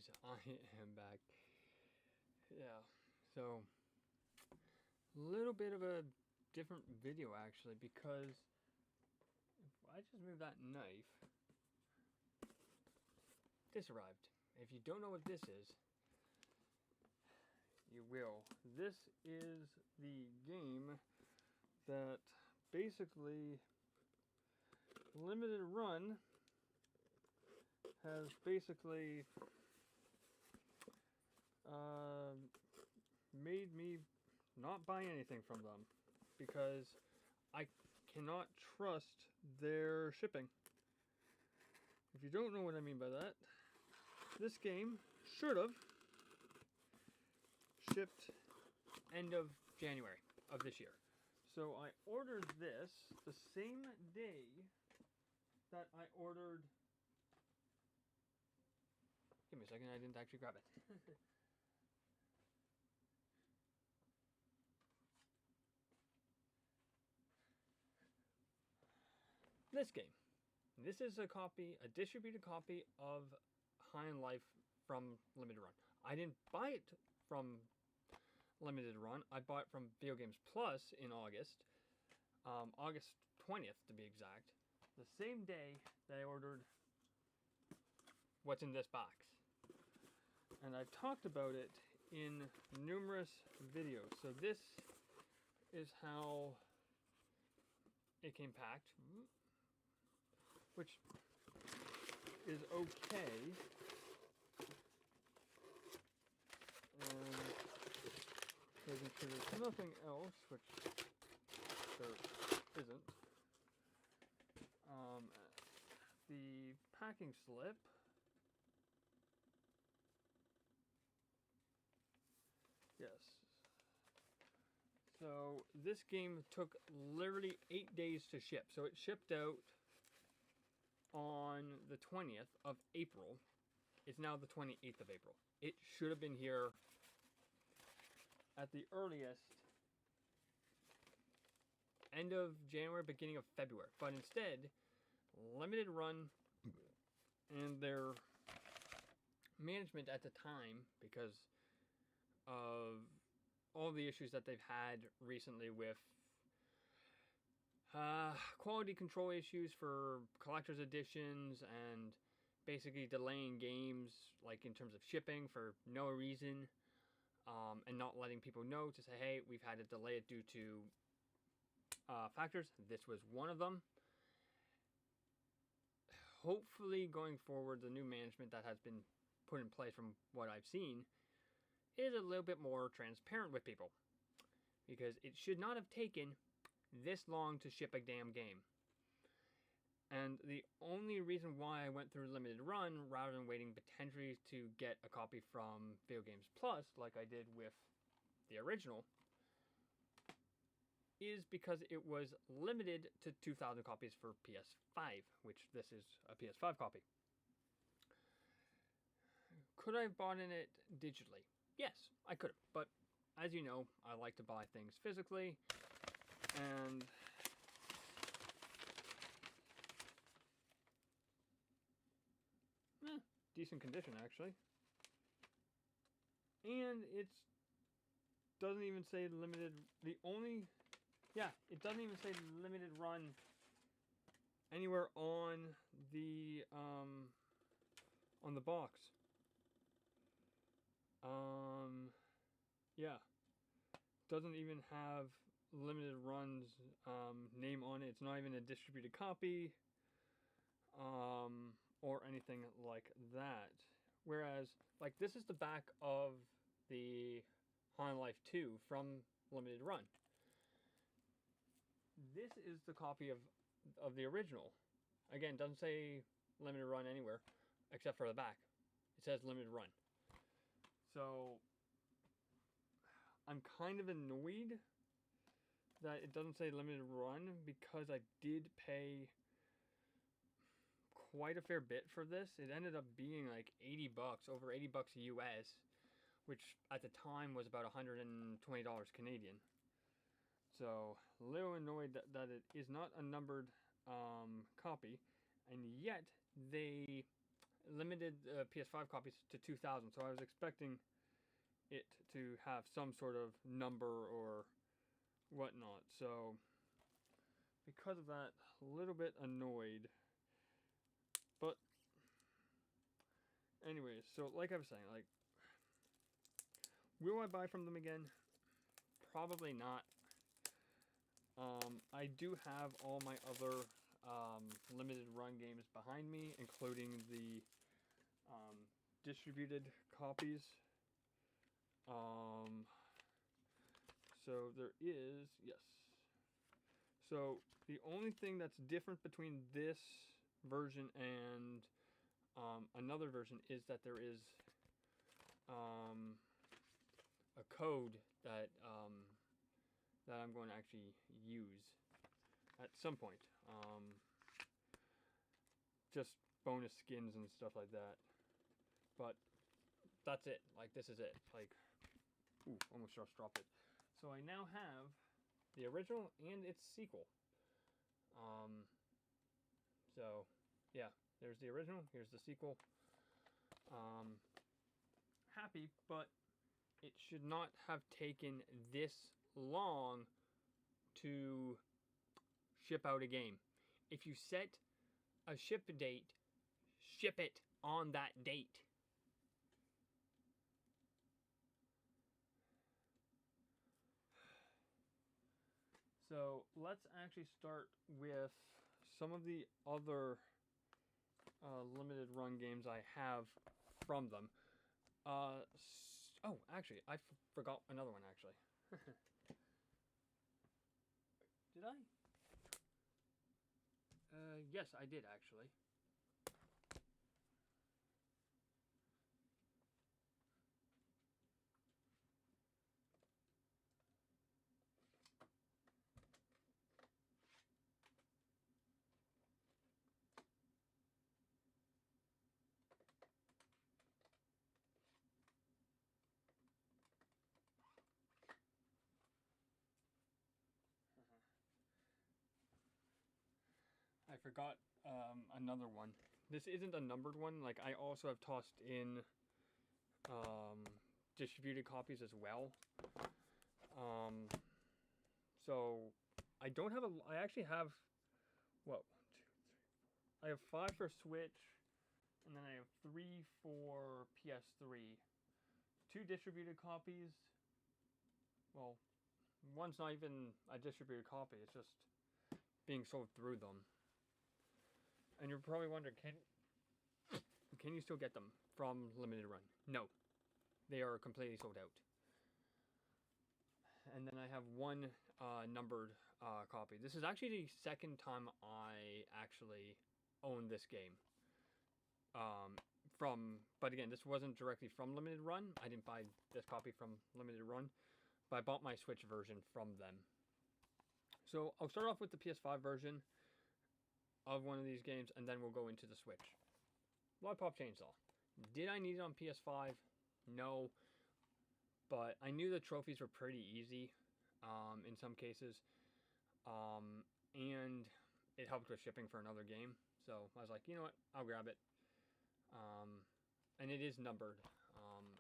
guys, I am back. Yeah, so a little bit of a different video actually, because if I just move that knife, this arrived. If you don't know what this is, you will. This is the game that basically Limited Run has basically made me not buy anything from them because I cannot trust their shipping. If you don't know what I mean by that, this game should have shipped end of January of this year. So I ordered this the same day that I ordered. Give me a second, I didn't actually grab it. This game. This is a copy, a distributed copy of High on Life from Limited Run. I didn't buy it from Limited Run. I bought it from Video Games Plus in August. August 20th to be exact. The same day that I ordered what's in this box. And I've talked about it in numerous videos. So this is how it came packed, which is okay. And making sure there's nothing else, which there isn't. The packing slip. Yes. So this game took literally 8 days to ship. So it shipped out on the 20th of April. It's now the 28th of April. It should have been here at the earliest end of January, beginning of February. But instead, Limited Run and their management at the time, because of all the issues that they've had recently with quality control issues for collector's editions and basically delaying games, like in terms of shipping for no reason, and not letting people know to say, hey, we've had to delay it due to factors. This was one of them. Hopefully going forward, the new management that has been put in place from what I've seen is a little bit more transparent with people, because it should not have taken this long to ship a damn game. And the only reason why I went through Limited Run rather than waiting potentially to get a copy from Video Games Plus like I did with the original is because it was limited to 2,000 copies for PS5, which this is a PS5 copy. Could I have bought in it digitally? Yes, I could have, but as you know, I like to buy things physically, and decent condition actually. And it doesn't even say limited, it doesn't even say Limited Run anywhere on the box. Yeah, doesn't even have Limited Run's name on it. It's not even a distributed copy, or anything like that. Whereas, like, this is the back of the High on Life 2 from Limited Run. This is the copy of the original. Again, doesn't say Limited Run anywhere except for the back. It says Limited Run. So I'm kind of annoyed that it doesn't say Limited Run, because I did pay quite a fair bit for this. It ended up being like $80, over $80 US, which at the time was about $120 Canadian. So a little annoyed that it is not a numbered copy, and yet they limited PS5 copies to 2,000, so I was expecting it to have some sort of number or whatnot. So because of that, a little bit annoyed. But anyways, so like I was saying, like, will I buy from them again? Probably not. I do have all my other limited run games behind me, including the distributed copies. So there is, yes. So the only thing that's different between this version and another version is that there is a code that that I'm going to actually use at some point. Just bonus skins and stuff like that. But that's it. Like, this is it. Like, ooh, almost just dropped it. So I now have the original and its sequel. So yeah, there's the original. Here's the sequel. Happy, but it should not have taken this long to ship out a game. If you set a ship date, ship it on that date. So let's actually start with some of the other limited run games I have from them. Oh, actually, I forgot another one, actually. Did I? Yes, I did, actually. I forgot another one. This isn't a numbered one. Like, I also have tossed in distributed copies as well. So I don't have I actually have, what, 1, 2, 3, 4. I have 5 for Switch, and then I have 3 for PS3. 2 distributed copies. Well, one's not even a distributed copy. It's just being sold through them. And you're probably wondering, can you still get them from Limited Run? No. They are completely sold out. And then I have 1 numbered copy. This is actually the second time I actually own this game. But again, this wasn't directly from Limited Run. I didn't buy this copy from Limited Run, but I bought my Switch version from them. So I'll start off with the PS5 version of one of these games, and then we'll go into the Switch. Lollipop Chainsaw. Did I need it on PS5? No. But I knew the trophies were pretty easy in some cases. And it helped with shipping for another game. So I was like, you know what? I'll grab it. And it is numbered.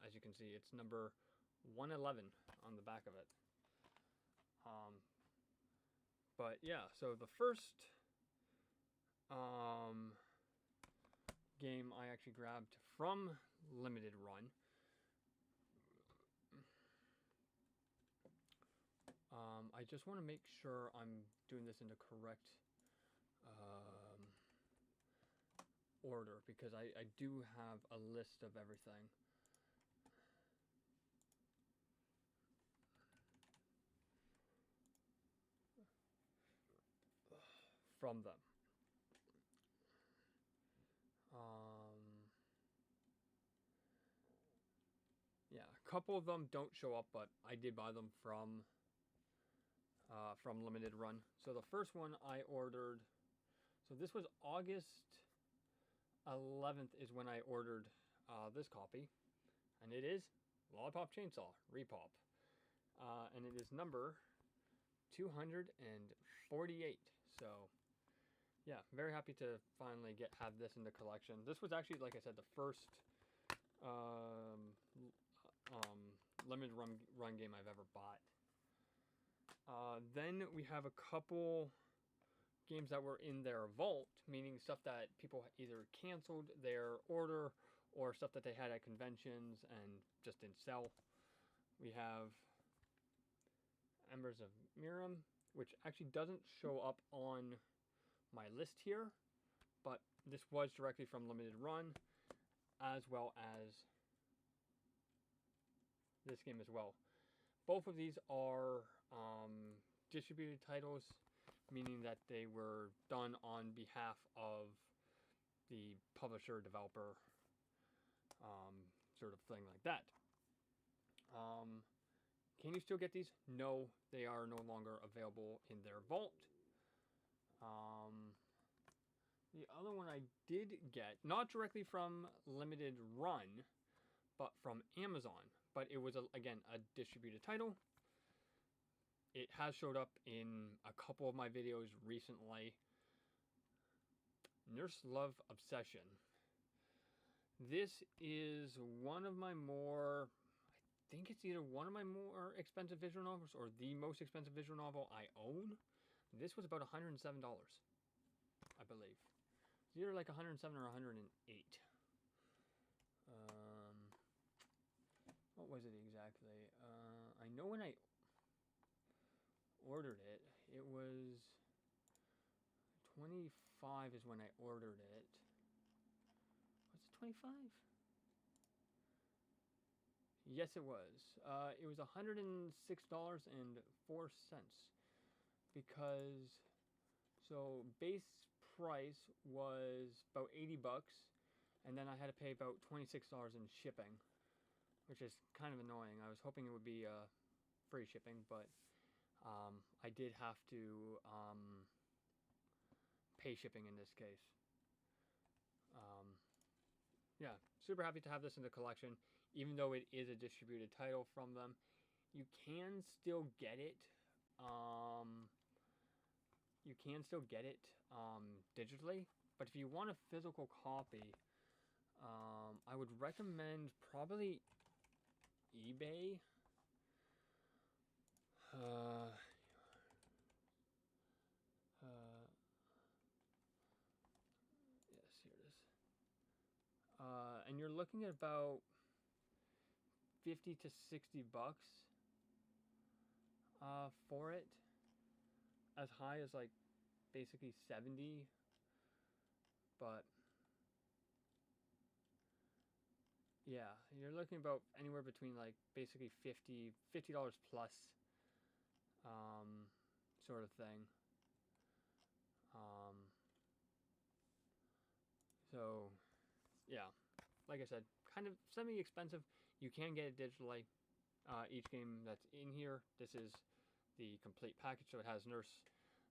As you can see, it's number 111 on the back of it. But yeah, so the first game I actually grabbed from Limited Run I just want to make sure I'm doing this in the correct order, because I do have a list of everything. From them. Yeah, a couple of them don't show up, but I did buy them from Limited Run. So the first one I ordered, so this was August 11th is when I ordered this copy, and it is Lollipop Chainsaw Repop, and it is number 248. So yeah, very happy to finally have this in the collection. This was actually, like I said, the first um, limited run game I've ever bought. Then we have a couple games that were in their vault, meaning stuff that people either canceled their order or stuff that they had at conventions and just didn't sell. We have Embers of Miram, which actually doesn't show up on my list here, but this was directly from Limited Run, as well as this game as well. Both of these are distributed titles, meaning that they were done on behalf of the publisher, developer, sort of thing like that. Can you still get these? No, they are no longer available in their vault. The other one I did get, not directly from Limited Run, but from Amazon. But it was, again, a distributed title. It has showed up in a couple of my videos recently. Nurse Love Obsession. This is one of my more, I think it's either one of my more expensive visual novels or the most expensive visual novel I own. This was about $107, I believe. It's either like 107 or 108. What was it exactly? I know when I ordered it, it was 25 is when I ordered it. Was it 25? Yes, it was. It was $106.04 because so base price was about $80, and then I had to pay about $26 in shipping, which is kind of annoying. I was hoping it would be free shipping, but I did have to pay shipping in this case. Yeah, super happy to have this in the collection, even though it is a distributed title from them. You can still get it. Digitally, but if you want a physical copy, I would recommend probably eBay. Yes, here it is. And you're looking at about 50 to 60 bucks for it, as high as like basically 70, but yeah, you're looking about anywhere between like basically $50 plus sort of thing. So yeah, like I said, kind of semi-expensive. You can get it digitally. Each game that's in here, this is the complete package, so it has Nurse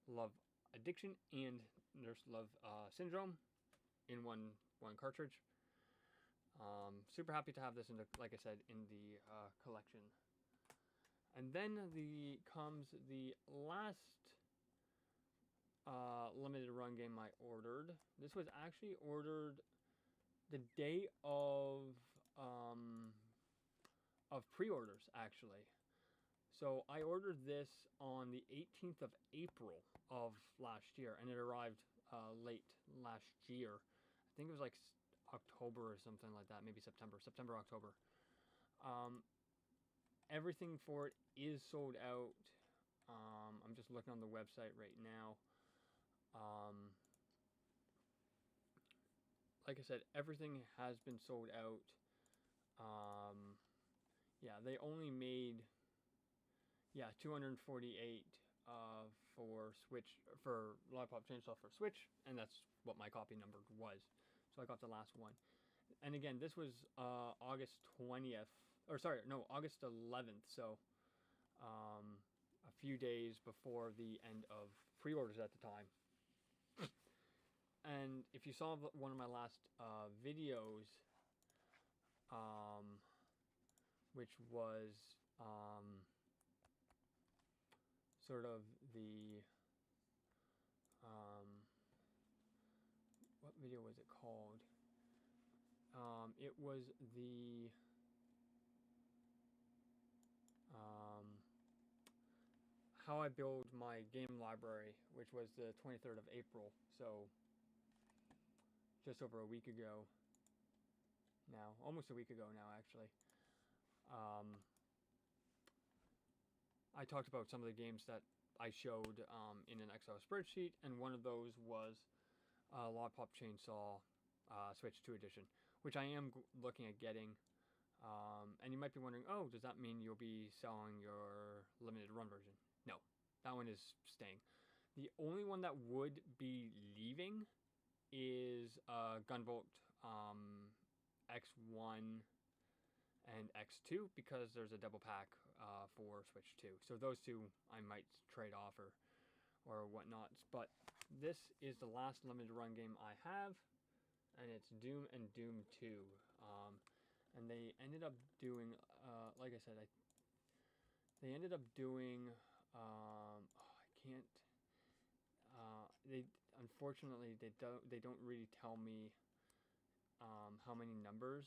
Love Addiction and Nurse Love Syndrome in one cartridge. Super happy to have this in the, like I said, in the collection. And then comes the last limited run game I ordered. This was actually ordered the day of pre-orders, actually. So I ordered this on the 18th of April of last year, and it arrived late last year. I think it was like October or something like that, maybe September, October. Everything for it is sold out. I'm just looking on the website right now. Like I said, everything has been sold out. Yeah, they only made 248 for Switch, for Lollipop Chainsaw for Switch, and that's what my copy number was. So I got the last one. And again, this was August 20th, or sorry, no, August 11th. So a few days before the end of pre-orders at the time. And if you saw one of my last videos, which was sort of the video was it called? It was the how I build my game library, which was the 23rd of April, so just over a week ago now, almost a week ago now actually. I talked about some of the games that I showed in an Excel spreadsheet, and one of those was Lollipop Chainsaw Switch 2 Edition, which I am looking at getting. And you might be wondering, oh, does that mean you'll be selling your limited run version? No, that one is staying. The only one that would be leaving is Gunvolt X1 and X2, because there's a double pack for Switch 2. So those two I might trade off or whatnot. But this is the last limited run game I have, and it's Doom and Doom 2. And they ended up doing, like I said, they ended up doing, they unfortunately they don't really tell me how many numbers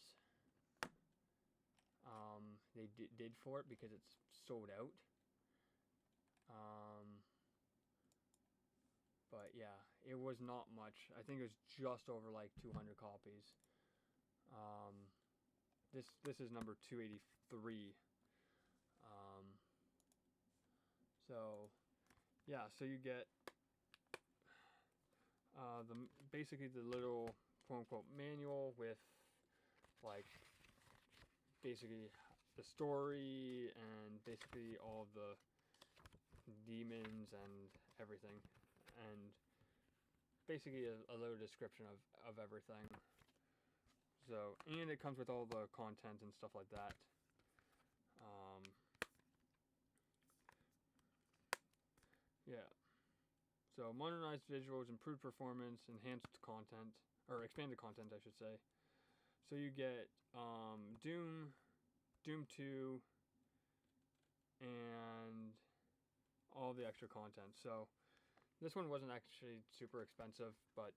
they did for it, because it's sold out. But yeah, it was not much. I think it was just over like 200 copies. This is number 283. So yeah, so you get basically the little quote unquote manual with like basically the story and basically all of the demons and everything, and basically a little description of everything. So, and it comes with all the content and stuff like that. Yeah. So modernized visuals, improved performance, enhanced content, or expanded content, I should say. So you get Doom 2, and all the extra content. So this one wasn't actually super expensive, but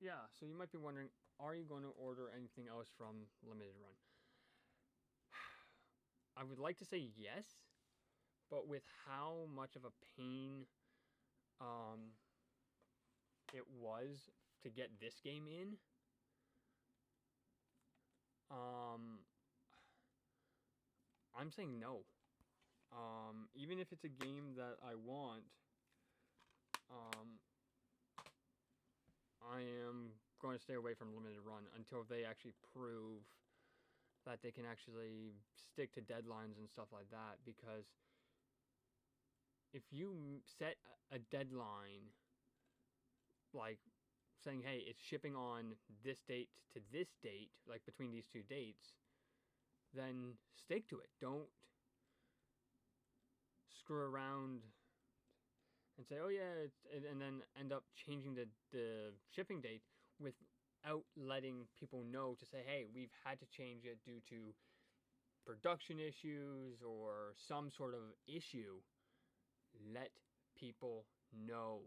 yeah. So you might be wondering, are you going to order anything else from Limited Run? I would like to say yes, but with how much of a pain it was to get this game in, I'm saying no. Even if it's a game that I want, I am going to stay away from Limited Run until they actually prove that they can actually stick to deadlines and stuff like that. Because if you set a deadline, like saying, hey, it's shipping on this date to this date, like between these two dates, then stick to it. Don't screw around and say, oh yeah, and then end up changing the shipping date without letting people know to say, hey, we've had to change it due to production issues or some sort of issue. Let people know.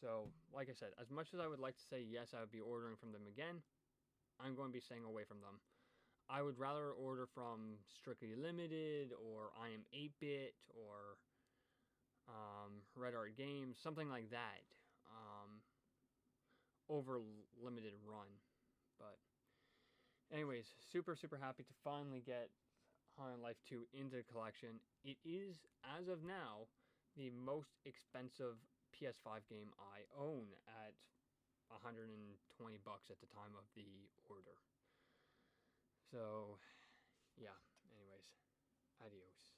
So, like I said, as much as I would like to say yes, I would be ordering from them again, I'm going to be staying away from them. I would rather order from Strictly Limited or I Am 8-Bit or Red Art Games, something like that, over Limited Run. But anyways, super happy to finally get High on Life 2 into the collection. It is, as of now, the most expensive PS5 game I own at $120 at the time of the order. So, yeah, anyways, adios.